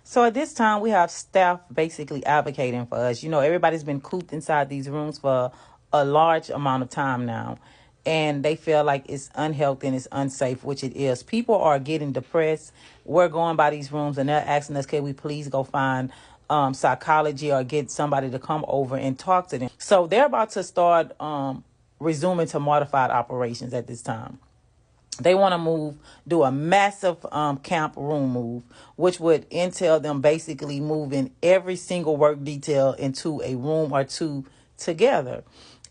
So at this time, we have staff basically advocating for us. Everybody's been cooped inside these rooms for a large amount of time now, and they feel like it's unhealthy and it's unsafe, which it is. People are getting depressed. We're going by these rooms and they're asking us, can we please go find psychology or get somebody to come over and talk to them? So they're about to start resuming to modified operations at this time. They want to do a massive camp room move, which would entail them basically moving every single work detail into a room or two together.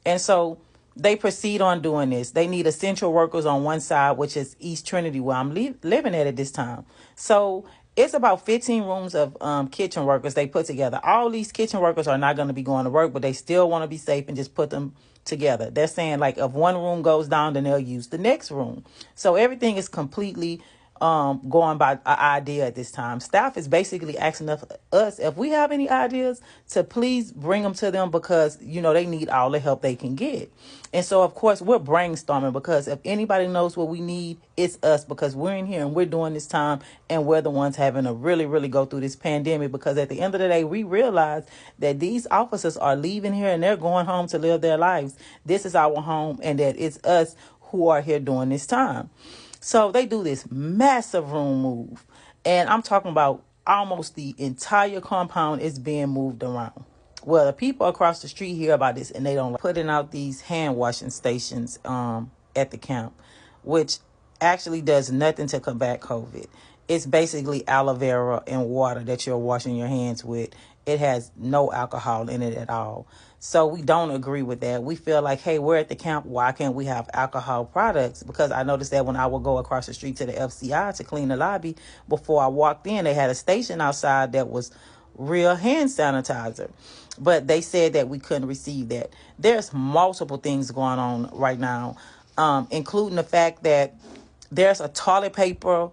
And so they proceed on doing this. They need essential workers on one side, which is East Trinity, where I'm living at this time. So it's about 15 rooms of kitchen workers they put together. All these kitchen workers are not going to be going to work, but they still want to be safe and just put them together. They're saying, like, if one room goes down, then they'll use the next room. So everything is completely going by an idea at this time. Staff is basically asking us if we have any ideas to please bring them to them, because they need all the help they can get. And so of course we're brainstorming, because if anybody knows what we need, it's us, because we're in here and we're doing this time, and we're the ones having to really go through this pandemic, because at the end of the day we realize that these officers are leaving here and they're going home to live their lives. This is our home, and that it's us who are here during this time. So they do this massive room move, and I'm talking about almost the entire compound is being moved around. Well, the people across the street hear about this, and they don't like putting out these hand washing stations at the camp, which actually does nothing to combat COVID. It's basically aloe vera and water that you're washing your hands with. It has no alcohol in it at all. So we don't agree with that. We feel like, hey, we're at the camp. Why can't we have alcohol products? Because I noticed that when I would go across the street to the FCI to clean the lobby, before I walked in, they had a station outside that was real hand sanitizer. But they said that we couldn't receive that. There's multiple things going on right now, including the fact that there's a toilet paper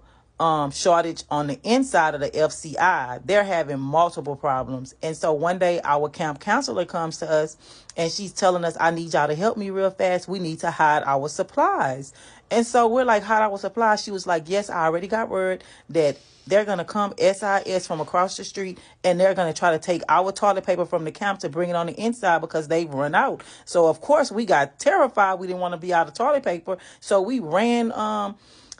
shortage on the inside of the FCI. They're having multiple problems. And so one day our camp counselor comes to us and she's telling us, I need y'all to help me real fast. We need to hide our supplies. And so we're like, hide our supplies? She was like, yes, I already got word that they're going to come SIS from across the street, and they're going to try to take our toilet paper from the camp to bring it on the inside because they've run out. So of course we got terrified. We didn't want to be out of toilet paper. So we ran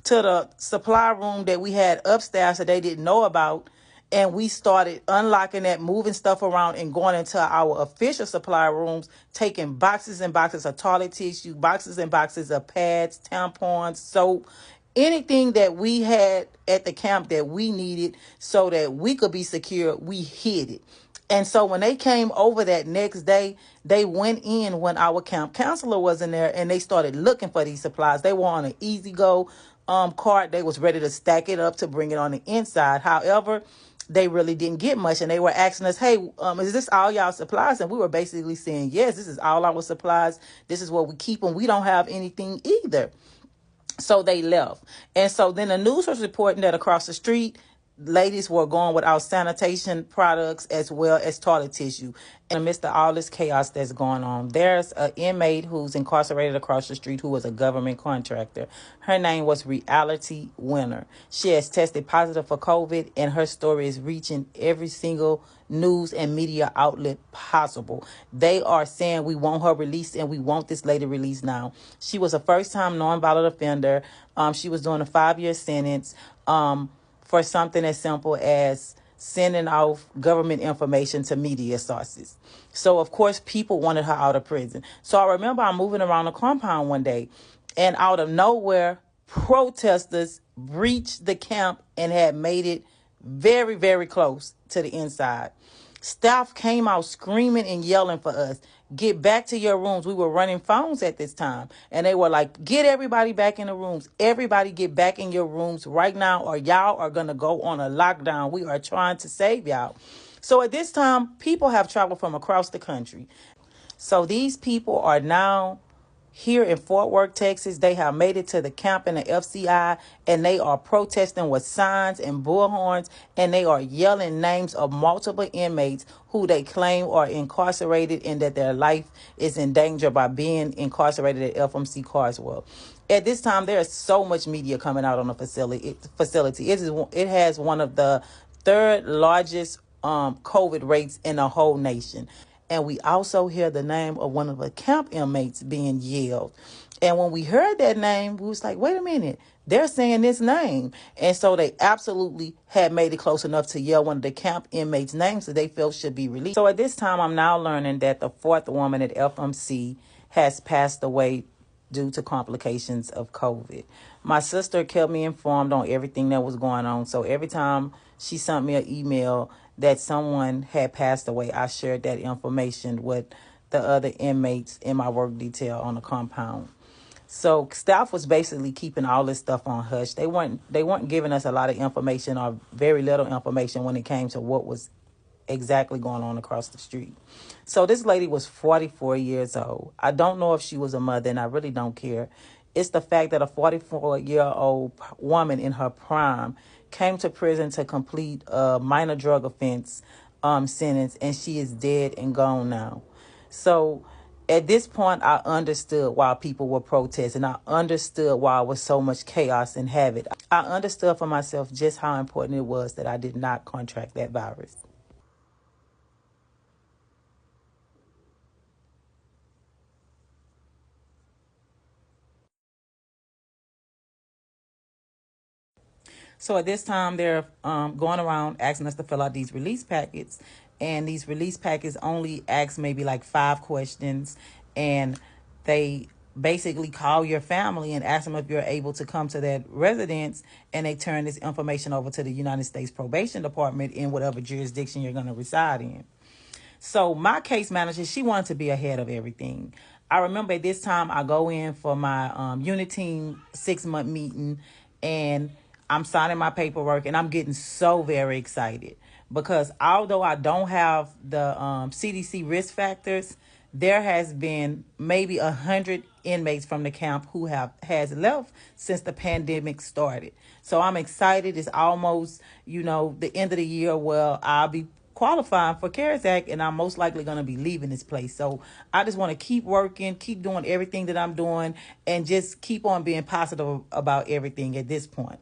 to the supply room that we had upstairs that they didn't know about. And we started unlocking that, moving stuff around, and going into our official supply rooms, taking boxes and boxes of toilet tissue, boxes and boxes of pads, tampons, soap, anything that we had at the camp that we needed so that we could be secure, we hid it. And so when they came over that next day, they went in when our camp counselor wasn't there, and they started looking for these supplies. They were on an easy go cart. They was ready to stack it up to bring it on the inside. However, they really didn't get much, and they were asking us, hey, is this all y'all supplies? And we were basically saying, yes, this is all our supplies. This is what we keep, and we don't have anything either. So they left. And so then the news was reporting that across the street, ladies were going without sanitation products as well as toilet tissue. In the midst of all this chaos that's going on, there's an inmate who's incarcerated across the street who was a government contractor. Her name was Reality Winner. She has tested positive for COVID, and her story is reaching every single news and media outlet possible. They are saying we want her released, and we want this lady released now. She was a first-time nonviolent offender. She was doing a 5-year sentence for something as simple as sending off government information to media sources. So, of course, people wanted her out of prison. So I remember I'm moving around the compound one day, and out of nowhere, protesters breached the camp and had made it very, very close to the inside. Staff came out screaming and yelling for us, get back to your rooms. We were running phones at this time, and they were like, get everybody back in the rooms. Everybody get back in your rooms right now, or y'all are going to go on a lockdown. We are trying to save y'all. So at this time, people have traveled from across the country. So these people are now here in Fort Worth, Texas. They have made it to the camp in the FCI, and they are protesting with signs and bullhorns, and they are yelling names of multiple inmates who they claim are incarcerated and that their life is in danger by being incarcerated at FMC Carswell. At this time, there is so much media coming out on the facility. It has one of the third largest COVID rates in the whole nation. And we also hear the name of one of the camp inmates being yelled. And when we heard that name, we was like, wait a minute, they're saying this name. And so they absolutely had made it close enough to yell one of the camp inmates' names that they felt should be released. So at this time, I'm now learning that the fourth woman at FMC has passed away due to complications of COVID. My sister kept me informed on everything that was going on. So every time she sent me an email that someone had passed away, I shared that information with the other inmates in my work detail on the compound. So staff was basically keeping all this stuff on hush. They weren't giving us a lot of information or very little information when it came to what was exactly going on across the street. So this lady was 44 years old. I don't know if she was a mother, and I really don't care. It's the fact that a 44-year-old woman in her prime came to prison to complete a minor drug offense sentence, and she is dead and gone now. So at this point, I understood why people were protesting. I understood why it was so much chaos and havoc. I understood for myself just how important it was that I did not contract that virus. So at this time, they're going around asking us to fill out these release packets. And these release packets only ask maybe like 5 questions. And they basically call your family and ask them if you're able to come to that residence. And they turn this information over to the United States Probation Department in whatever jurisdiction you're going to reside in. So my case manager, she wanted to be ahead of everything. I remember at this time I go in for my unit team 6-month meeting, and I'm signing my paperwork, and I'm getting so very excited because although I don't have the CDC risk factors, there has been maybe 100 inmates from the camp who has left since the pandemic started. So I'm excited. It's almost, the end of the year where I'll be qualifying for CARES Act, and I'm most likely going to be leaving this place. So I just want to keep working, keep doing everything that I'm doing, and just keep on being positive about everything at this point.